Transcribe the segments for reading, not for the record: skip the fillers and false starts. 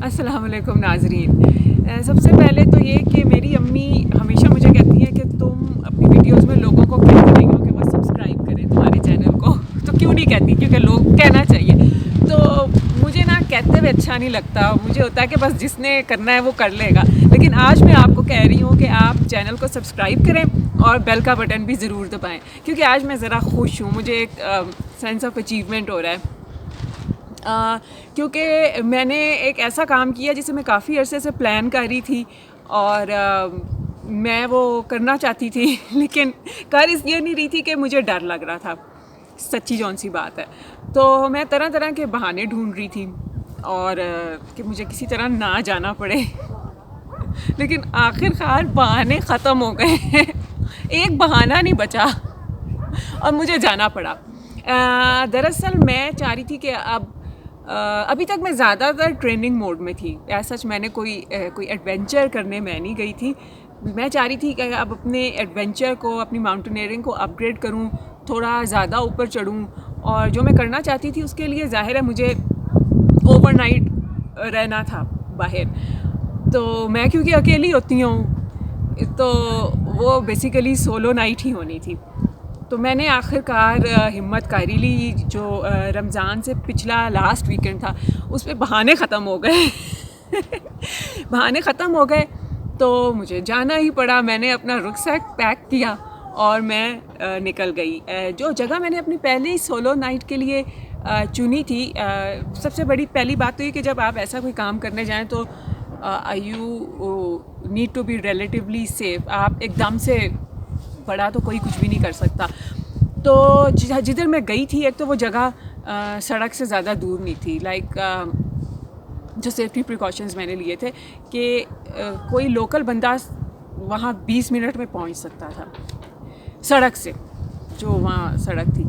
अस्सलाम वालेकुम नाज़रीन। सबसे पहले तो ये कि मेरी अम्मी हमेशा मुझे कहती हैं कि तुम अपनी वीडियोस में लोगों को कहती नहीं हो कि वो सब्सक्राइब करें तुम्हारे चैनल को। तो क्यों नहीं कहती? क्योंकि लोग कहना चाहिए। तो मुझे ना कहते हुए अच्छा नहीं लगता, मुझे होता है कि बस जिसने करना है वो कर लेगा। लेकिन आज मैं आपको कह रही हूँ कि आप चैनल को सब्सक्राइब करें और बेल का बटन भी ज़रूर दबाएँ, क्योंकि आज मैं ज़रा खुश हूँ। मुझे एक सेंस ऑफ अचीवमेंट हो रहा है, क्योंकि मैंने एक ऐसा काम किया जिसे मैं काफ़ी अरसे से प्लान कर रही थी और मैं वो करना चाहती थी, लेकिन कर इसलिए नहीं रही थी कि मुझे डर लग रहा था। सच्ची जौन सी बात है। तो मैं तरह तरह के बहाने ढूंढ रही थी और कि मुझे किसी तरह ना जाना पड़े, लेकिन आखिरकार बहाने ख़त्म हो गए। एक बहाना नहीं बचा और मुझे जाना पड़ा। दरअसल मैं चाह रही थी कि अभी तक मैं ज़्यादातर ट्रेनिंग मोड में थी। सच मैंने कोई एडवेंचर करने मैं नहीं गई थी। मैं चाह रही थी कि अब अपने एडवेंचर को, अपनी माउंटेनियरिंग को अपग्रेड करूं, थोड़ा ज़्यादा ऊपर चढ़ूं। और जो मैं करना चाहती थी उसके लिए ज़ाहिर है मुझे ओवरनाइट रहना था बाहर। तो मैं क्योंकि अकेली होती हूँ तो वो बेसिकली सोलो नाइट ही होनी थी। तो मैंने आखिरकार हिम्मत कर ही ली। जो रमज़ान से पिछला लास्ट वीकेंड था उस पर बहाने ख़त्म हो गए। बहाने ख़त्म हो गए तो मुझे जाना ही पड़ा। मैंने अपना रुकसैक पैक किया और मैं निकल गई। जो जगह मैंने अपनी पहली सोलो नाइट के लिए चुनी थी, सबसे बड़ी पहली बात तो ये कि जब आप ऐसा कोई काम करने जाएं तो you need to be relatively safe. आप एकदम से पड़ा तो कोई कुछ भी नहीं कर सकता। तो जिधर मैं गई थी, एक तो वो जगह सड़क से ज़्यादा दूर नहीं थी। जो सेफ्टी प्रिकॉशंस मैंने लिए थे कि कोई लोकल बंदा वहाँ 20 मिनट में पहुँच सकता था सड़क से, जो वहाँ सड़क थी।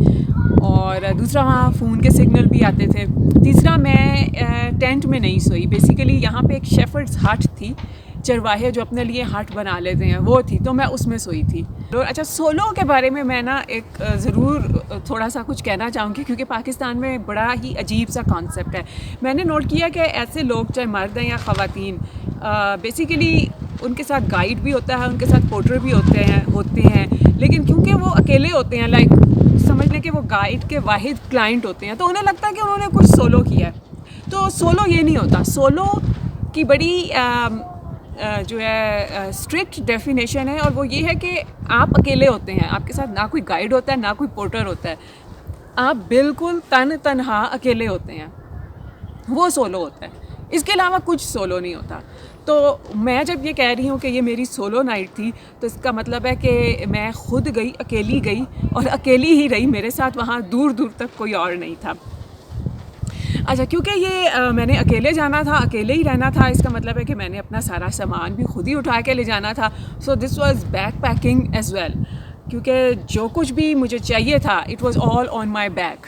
और दूसरा, वहाँ फ़ोन के सिग्नल भी आते थे। तीसरा, मैं टेंट में नहीं सोई। बेसिकली यहाँ पे एक शेफर्ड्स हट थी, चरवाहे जो अपने लिए हट बना लेते हैं, वो थी, तो मैं उसमें सोई थी। तो अच्छा, सोलो के बारे में मैं ना एक ज़रूर थोड़ा सा कुछ कहना चाहूँगी, क्योंकि पाकिस्तान में बड़ा ही अजीब सा कॉन्सेप्ट है। मैंने नोट किया कि ऐसे लोग, चाहे मर्द हैं या ख़वातीन, बेसिकली उनके साथ गाइड भी होता है, उनके साथ पोर्टर भी होते हैं, लेकिन क्योंकि वो अकेले होते हैं, समझ लें कि वो गाइड के वाहिद क्लाइंट होते हैं, तो उन्हें लगता है कि उन्होंने कुछ सोलो किया है। तो सोलो ये नहीं होता। सोलो की बड़ी जो है स्ट्रिक्ट डेफिनेशन है, और वो ये है कि आप अकेले होते हैं, आपके साथ ना कोई गाइड होता है ना कोई पोर्टर होता है, आप बिल्कुल तन्हा अकेले होते हैं, वो सोलो होता है। इसके अलावा कुछ सोलो नहीं होता। तो मैं जब ये कह रही हूँ कि ये मेरी सोलो नाइट थी, तो इसका मतलब है कि मैं खुद गई, अकेली गई और अकेली ही रही। मेरे साथ वहाँ दूर दूर तक कोई और नहीं था। अच्छा, क्योंकि ये मैंने अकेले जाना था, अकेले ही रहना था, इसका मतलब है कि मैंने अपना सारा सामान भी खुद ही उठा के ले जाना था। So this was backpacking as well, क्योंकि जो कुछ भी मुझे चाहिए था it was all on my back.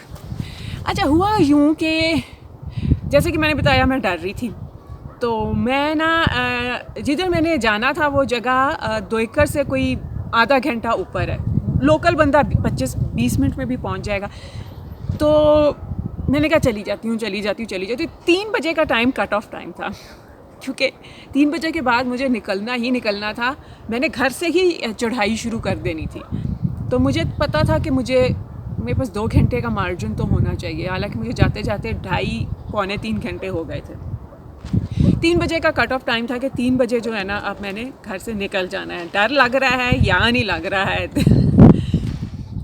अच्छा, हुआ यूँ कि जैसे कि मैंने बताया, मैं डर रही थी। तो मैं ना जिधर मैंने जाना था वो जगह 2 एकड़ से कोई आधा घंटा ऊपर है। लोकल बंदा 25-20 मिनट में भी पहुंच जाएगा। तो मैंने कहा चली जाती हूँ। 3 बजे का टाइम कट ऑफ टाइम था, क्योंकि 3 बजे के बाद मुझे निकलना था। मैंने घर से ही चढ़ाई शुरू कर देनी थी। तो मुझे पता था कि मेरे पास 2 घंटे का मार्जिन तो होना चाहिए। हालांकि मुझे जाते जाते 2.5-3 घंटे हो गए थे। 3 बजे का कट ऑफ टाइम था कि 3 बजे जो है ना, अब मैंने घर से निकल जाना है। डर लग रहा है या नहीं लग रहा है।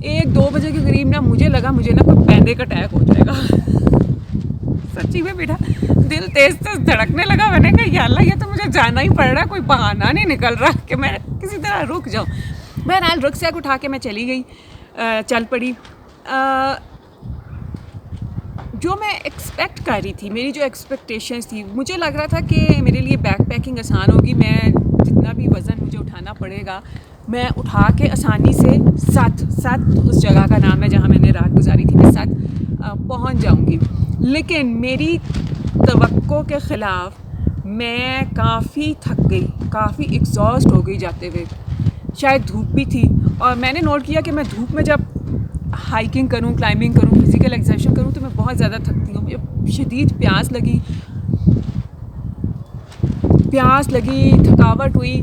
1-2 बजे के करीब ना मुझे लगा मुझे ना कोई पैनिक अटैक हो जाएगा। सच्ची में बेटा, दिल तेज तेज धड़कने लगा। मैंने कहा या अल्लाह, ये तो मुझे जाना ही पड़ रहा, कोई बहाना नहीं निकल रहा कि मैं किसी तरह रुक जाऊँ। बहरहाल रुकसैक उठा के मैं चली गई, चल पड़ी। जो मैं एक्सपेक्ट कर रही थी, मेरी जो एक्सपेक्टेशंस थी, मुझे लग रहा था कि मेरे लिए बैक पैकिंग आसान होगी। मैं जितना भी वज़न मुझे उठाना पड़ेगा मैं उठा के आसानी से साथ उस जगह का नाम है जहाँ मैंने रात गुजारी थी, मैं साथ पहुँच जाऊँगी। लेकिन मेरी तवक्को के ख़िलाफ़ मैं काफ़ी थक गई, काफ़ी एग्जॉस्ट हो गई जाते हुए। शायद धूप भी थी, और मैंने नोट किया कि मैं धूप में जब हाइकिंग करूं, क्लाइंबिंग करूं, फिज़िकल एक्सर्शन करूं तो मैं बहुत ज़्यादा थकती हूँ। मुझे शदीद प्यास लगी प्यास लगी, थकावट हुई।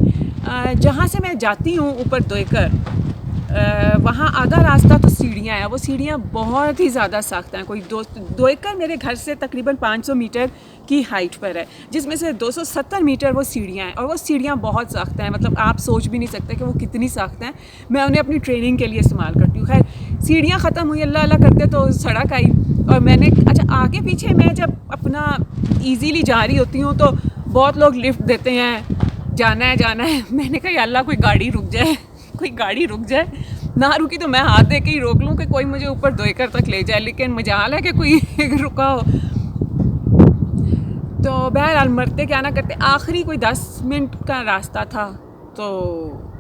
जहाँ से मैं जाती हूँ ऊपर दोईकर, वहाँ आधा रास्ता तो सीढ़ियाँ हैं। वो सीढ़ियाँ बहुत ही ज़्यादा सख्त हैं। कोई दोईकर मेरे घर से तकरीबन 500 मीटर की हाइट पर है, जिसमें से 270 मीटर वो सीढ़ियाँ हैं, और वो सीढ़ियाँ बहुत सख्त हैं। मतलब आप सोच भी नहीं सकते कि वो कितनी सख्त हैं। मैं उन्हें अपनी ट्रेनिंग के लिए इस्तेमाल करती हूँ। खैर, सीढ़ियाँ ख़त्म हुई, अल्लाह अल्लाह करते तो सड़क आई, और मैंने अच्छा आगे पीछे मैं जब अपना ईज़ीली जा रही होती हूँ तो बहुत लोग लिफ्ट देते हैं, जाना है। मैंने कहा या अल्लाह कोई गाड़ी रुक जाए, कोई गाड़ी रुक जाए। ना रुकी तो मैं हाथ दे के ही रोक लूँ कि कोई मुझे ऊपर दोईकर तक ले जाए, लेकिन मजाल है कि कोई रुका हो। तो बहरहाल मरते क्या ना करते, आखिरी कोई 10 मिनट का रास्ता था तो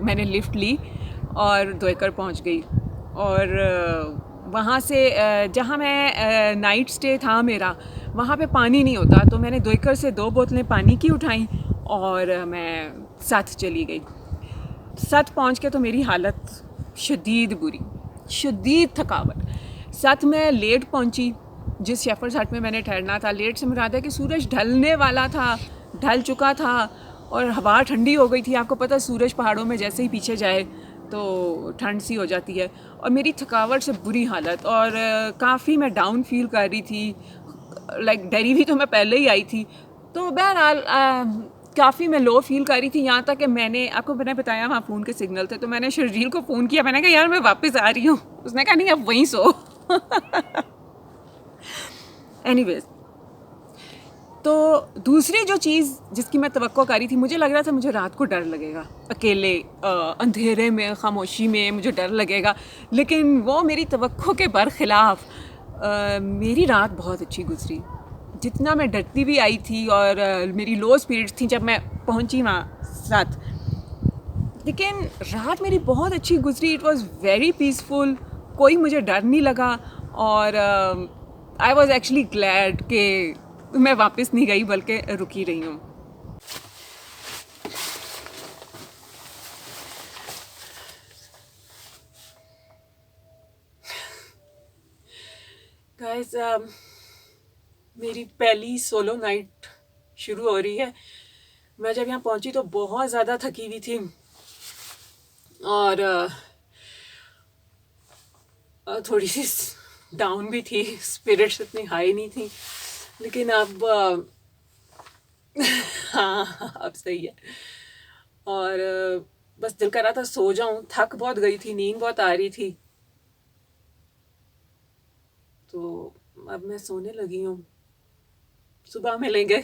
मैंने लिफ्ट ली और दोईकर पहुंच गई। और वहाँ से जहाँ मैं नाइट स्टे था मेरा, वहाँ पे पानी नहीं होता, तो मैंने दोईकर से 2 बोतलें पानी की उठाई और मैं साथ चली गई। साथ पहुँच के तो मेरी हालत शदीद बुरी, शदीद थकावट। साथ में लेट पहुँची, जिस शेफर्स हट में मैंने ठहरना था। लेट से मुराद है कि सूरज ढलने वाला था, ढल चुका था, और हवा ठंडी हो गई थी। आपको पता है सूरज पहाड़ों में जैसे ही पीछे जाए तो ठंड सी हो जाती है। और मेरी थकावट से बुरी हालत, और काफ़ी मैं डाउन फील कर रही थी। लाइक डरी भी तो मैं पहले ही आई थी। तो बहरहाल काफ़ी मैं लो फील कर रही थी, यहाँ तक कि मैंने बताया वहाँ फ़ोन के सिग्नल थे, तो मैंने शर्जील को फ़ोन किया। मैंने कहा यार मैं वापस आ रही हूँ। उसने कहा नहीं अब वहीं सो। एनीवेज, तो दूसरी जो चीज़ जिसकी मैं तवक्को कर रही थी, मुझे लग रहा था मुझे रात को डर लगेगा, अकेले अंधेरे में, खामोशी में मुझे डर लगेगा, लेकिन वो मेरी तवक्को के बरखिलाफ़ मेरी रात बहुत अच्छी गुजरी। जितना मैं डरती भी आई थी, और मेरी लो स्पिरिट्स थी जब मैं पहुंची वहाँ साथ, लेकिन रात मेरी बहुत अच्छी गुजरी। इट वाज वेरी पीसफुल, कोई मुझे डर नहीं लगा, और आई वाज एक्चुअली ग्लैड कि मैं वापस नहीं गई बल्कि रुकी रही हूँ। गाइस, मेरी पहली सोलो नाइट शुरू हो रही है। मैं जब यहाँ पहुँची तो बहुत ज़्यादा थकी हुई थी, और थोड़ी सी डाउन भी थी, स्पिरिट्स इतनी हाई नहीं थी, लेकिन अब हाँ अब सही है। और बस दिल कर रहा था सो जाऊं, थक बहुत गई थी, नींद बहुत आ रही थी, तो अब मैं सोने लगी हूँ। सुबह मिलेंगे।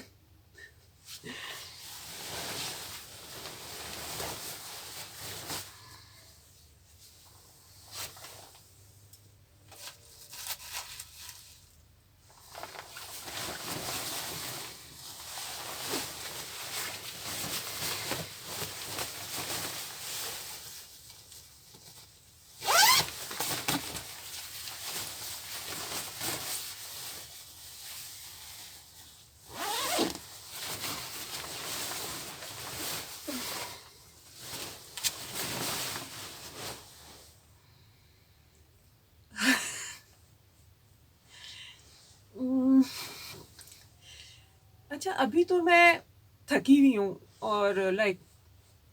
अच्छा, अभी तो मैं थकी हुई हूँ, और लाइक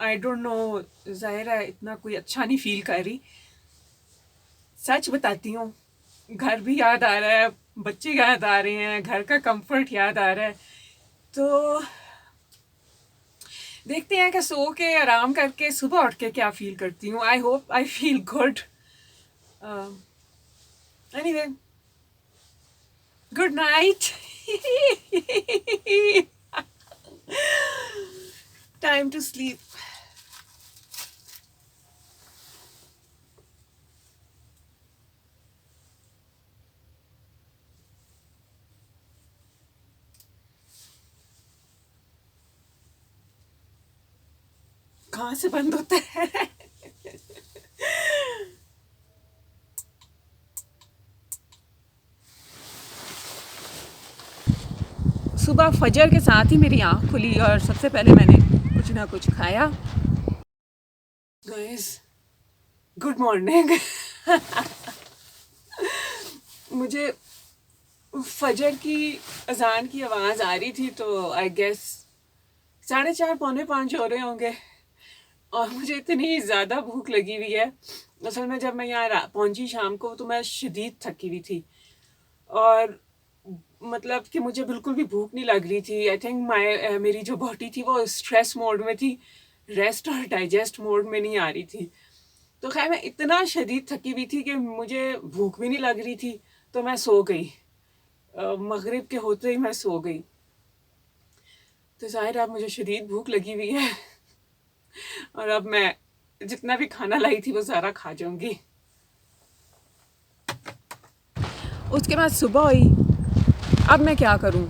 आई डोंट नो, ज़ाहिर है इतना कोई अच्छा नहीं फील कर रही। सच बताती हूँ, घर भी याद आ रहा है, बच्चे याद आ रहे हैं, घर का कंफर्ट याद आ रहा है। तो देखते हैं कि सो के आराम करके सुबह उठ के क्या फील करती हूँ। I hope I feel good. Anyway, good night. Time to sleep. कहाँ से बंद होता है? सुबह फजर के साथ ही मेरी आँख खुली, और सबसे पहले मैंने कुछ ना कुछ खाया। Guys, good morning. मुझे फजर की अजान की आवाज़ आ रही थी, तो आई गेस 4:30 पौने 5 हो रहे होंगे और मुझे इतनी ज़्यादा भूख लगी हुई है। असल में जब मैं यहाँ पहुँची शाम को तो मैं शदीद थकी हुई थी और मतलब कि मुझे बिल्कुल भी भूख नहीं लग रही थी। आई थिंक मेरी जो बॉडी थी वो स्ट्रेस मोड में थी, रेस्ट और डाइजेस्ट मोड में नहीं आ रही थी। तो खैर मैं इतना शदीद थकी हुई थी कि मुझे भूख भी नहीं लग रही थी, तो मैं सो गई। मगरिब के होते ही मैं सो गई। तो ज़ाहिर अब मुझे शदीद भूख लगी हुई है और अब मैं जितना भी खाना लाई थी वो सारा खा जाऊंगी। उसके बाद सुबह हुई। अब मैं क्या करूं?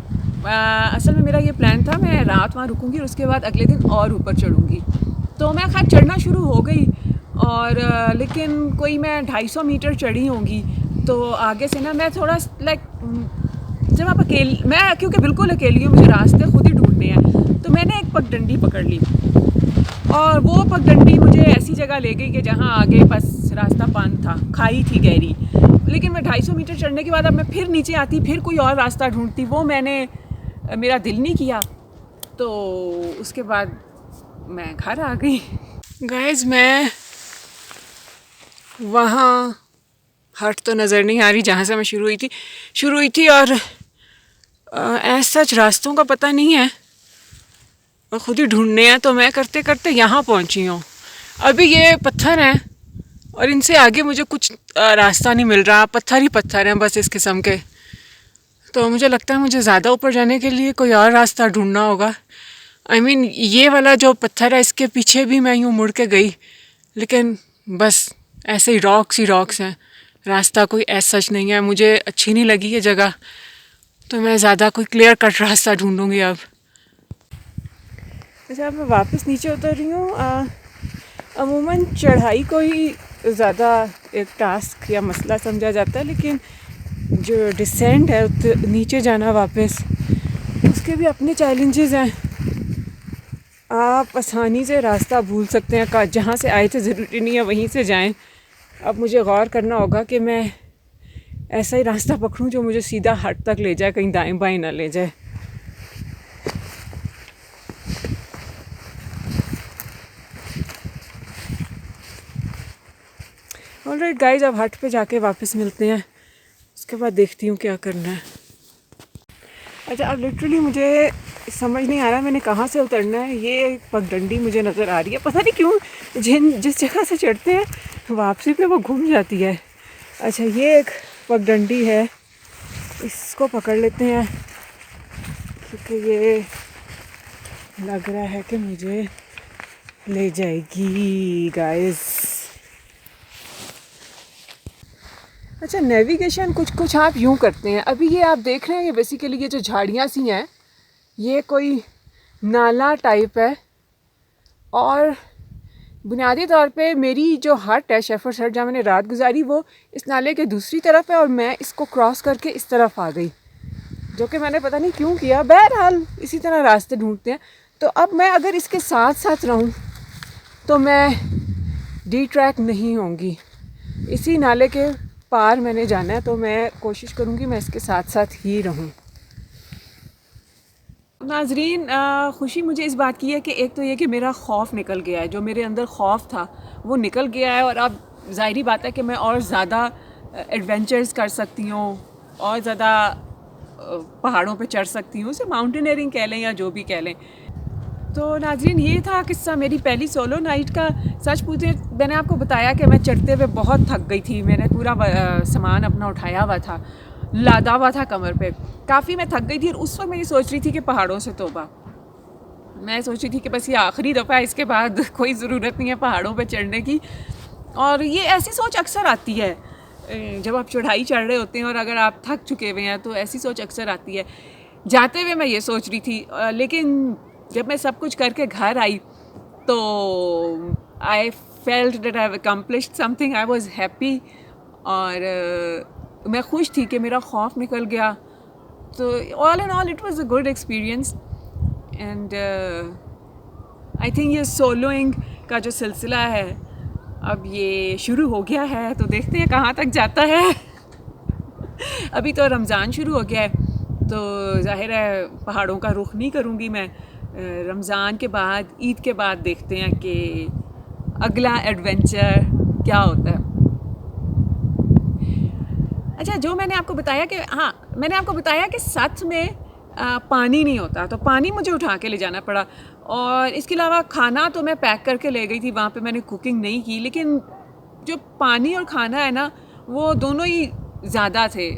असल में मेरा ये प्लान था, मैं रात वहाँ रुकूंगी और उसके बाद अगले दिन और ऊपर चढ़ूंगी। तो मैं खैर चढ़ना शुरू हो गई और लेकिन कोई मैं 250 मीटर चढ़ी होंगी। तो आगे से ना मैं थोड़ा लाइक जब आप मैं क्योंकि बिल्कुल अकेली हूँ, मुझे रास्ते खुद ही ढूंढने हैं, तो मैंने एक पगडंडी पकड़ ली और वो पगडंडी मुझे ऐसी जगह ले गई कि जहाँ आगे बस रास्ता बंद था, खाई थी गहरी। लेकिन मैं 250 मीटर चढ़ने के बाद अब मैं फिर नीचे आती, फिर कोई और रास्ता ढूंढती, वो मेरा दिल नहीं किया। तो उसके बाद मैं घर आ गई। गाइस मैं वहाँ हट तो नज़र नहीं आ रही जहाँ से मैं शुरू हुई थी और ऐसा सच रास्तों का पता नहीं है और ख़ुद ही ढूंढने हैं। तो मैं करते करते यहाँ पहुँची हूँ। अभी ये पत्थर हैं और इनसे आगे मुझे कुछ रास्ता नहीं मिल रहा, पत्थर ही पत्थर हैं बस इस किस्म के। तो मुझे लगता है मुझे ज़्यादा ऊपर जाने के लिए कोई और रास्ता ढूंढना होगा। I mean, ये वाला जो पत्थर है इसके पीछे भी मैं यूँ मुड़ के गई, लेकिन बस ऐसे ही रॉक्स हैं, रास्ता कोई ऐसा सच नहीं है। मुझे अच्छी नहीं लगी ये जगह, तो मैं ज़्यादा कोई क्लियर कट रास्ता ढूंढूंगी अब। अच्छा, अब मैं वापस नीचे उतर रही हूँ। अमूमन चढ़ाई को ही ज़्यादा एक टास्क या मसला समझा जाता है, लेकिन जो डिसेंट है नीचे जाना वापस, उसके भी अपने चैलेंजेस हैं। आप आसानी से रास्ता भूल सकते हैं, जहाँ से आए थे ज़रूरी नहीं है वहीं से जाएं। अब मुझे गौर करना होगा कि मैं ऐसा ही रास्ता पकड़ूं जो मुझे सीधा हट तक ले जाए, कहीं दाएं बाएं ना ले जाए। ऑलराइट गाइस, अब हट पे जाके वापस मिलते हैं, उसके बाद देखती हूँ क्या करना है। अच्छा, अब लिटरली मुझे समझ नहीं आ रहा मैंने कहाँ से उतरना है। ये पगडंडी मुझे नज़र आ रही है, पता नहीं क्यों जिस जगह से चढ़ते हैं वापसी पे वो घूम जाती है। अच्छा, ये एक पगडंडी है, इसको पकड़ लेते हैं क्योंकि ये लग रहा है कि मुझे ले जाएगी गाइस। अच्छा, नेविगेशन कुछ आप यूँ करते हैं। अभी ये आप देख रहे हैं, ये बेसिकली ये जो झाड़ियाँ सी हैं, ये कोई नाला टाइप है और बुनियादी तौर पे मेरी जो हट है, शेफर्ड्स हट, जहाँ मैंने रात गुजारी, वो इस नाले के दूसरी तरफ है और मैं इसको क्रॉस करके इस तरफ आ गई, जो कि मैंने पता नहीं क्यों किया। बहरहाल इसी तरह रास्ते ढूंढते हैं। तो अब मैं अगर इसके साथ साथ रहूं तो मैं डिट्रैक्ट नहीं होंगी। इसी नाले के पार मैंने जाना है, तो मैं कोशिश करूंगी मैं इसके साथ साथ ही रहूं। नाजरीन, खुशी मुझे इस बात की है कि एक तो ये कि मेरा खौफ निकल गया है, जो मेरे अंदर खौफ था वो निकल गया है और अब ज़ाहिरी बात है कि मैं और ज़्यादा एडवेंचर्स कर सकती हूँ और ज़्यादा पहाड़ों पे चढ़ सकती हूँ, उसे माउंटेनियरिंग कह लें या जो भी कह लें। तो नाज़रीन, ये था किस्सा मेरी पहली सोलो नाइट का। सच पूछे, मैंने आपको बताया कि मैं चढ़ते हुए बहुत थक गई थी। मैंने पूरा सामान अपना उठाया हुआ था, लादा हुआ था कमर पे, काफ़ी मैं थक गई थी। और उस वक्त मैं ये सोच रही थी कि पहाड़ों से तौबा। मैं सोच रही थी कि बस ये आखिरी दफ़ा, इसके बाद कोई ज़रूरत नहीं है पहाड़ों पे चढ़ने की। और ये ऐसी सोच अक्सर आती है जब आप चढ़ाई चढ़ रहे होते हैं और अगर आप थक चुके हुए हैं, तो ऐसी सोच अक्सर आती है। जाते हुए मैं ये सोच रही थी, लेकिन जब मैं सब कुछ करके घर आई तो I felt that I have accomplished something. I was happy और मैं खुश थी कि मेरा खौफ निकल गया। तो all in all it was a good experience and I think ये सोलोइंग का जो सिलसिला है अब ये शुरू हो गया है, तो देखते हैं कहाँ तक जाता है। अभी तो रमज़ान शुरू हो गया है, तो जाहिर है पहाड़ों का रुख नहीं करूँगी मैं। रमज़ान के बाद, ईद के बाद देखते हैं कि अगला एडवेंचर क्या होता है। अच्छा, जो मैंने आपको बताया कि हाँ, मैंने आपको बताया कि साथ में पानी नहीं होता, तो पानी मुझे उठा के ले जाना पड़ा। और इसके अलावा खाना तो मैं पैक करके ले गई थी, वहाँ पे मैंने कुकिंग नहीं की, लेकिन जो पानी और खाना है ना, वो दोनों ही ज़्यादा थे।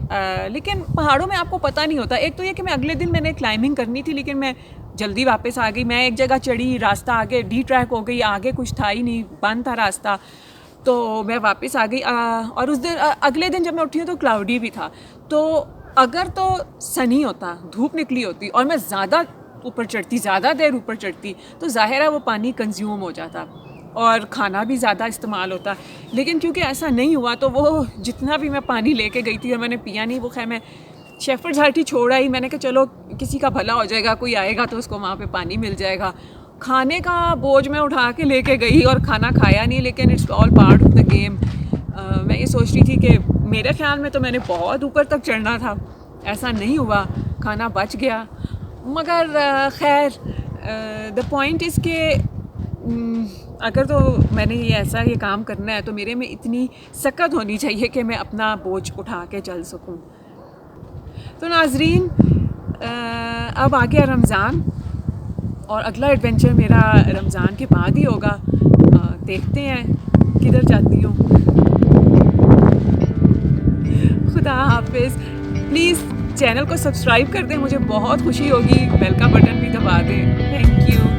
लेकिन पहाड़ों में आपको पता नहीं होता। एक तो ये कि मैं अगले दिन मैंने क्लाइंबिंग करनी थी, लेकिन मैं जल्दी वापस आ गई। मैं एक जगह चढ़ी, रास्ता आगे डी ट्रैक हो गई, आगे कुछ था ही नहीं, बंद था रास्ता, तो मैं वापस आ गई। और उस दिन अगले दिन जब मैं उठी हूँ तो क्लाउडी भी था। तो अगर तो सनी होता, धूप निकली होती और मैं ज़्यादा ऊपर चढ़ती, ज़्यादा देर ऊपर चढ़ती, तो ज़ाहिर है वो पानी कंज्यूम हो जाता और खाना भी ज़्यादा इस्तेमाल होता। लेकिन क्योंकि ऐसा नहीं हुआ, तो वो जितना भी मैं पानी लेके गई थी और मैंने पिया नहीं, वो खैर मैं शेफर्ड्स हट ही छोड़ा ही। मैंने कहा चलो किसी का भला हो जाएगा, कोई आएगा तो उसको वहाँ पे पानी मिल जाएगा। खाने का बोझ मैं उठा के लेके गई और खाना खाया नहीं, लेकिन it's all part of the game. मैं ये सोच रही थी कि मेरे ख्याल में तो मैंने बहुत ऊपर तक चढ़ना था, ऐसा नहीं हुआ, खाना बच गया। मगर खैर, द पॉइंट इज़ के अगर तो मैंने ये काम करना है, तो मेरे में इतनी सकत होनी चाहिए कि मैं अपना बोझ उठा के चल सकूं। तो नाजरीन, अब आ गया रमज़ान और अगला एडवेंचर मेरा रमज़ान के बाद ही होगा। देखते हैं किधर जाती हूँ। खुदा हाफिज़। प्लीज़ चैनल को सब्सक्राइब कर दें, मुझे बहुत खुशी होगी। बेल का बटन भी दबा दें। Thank you.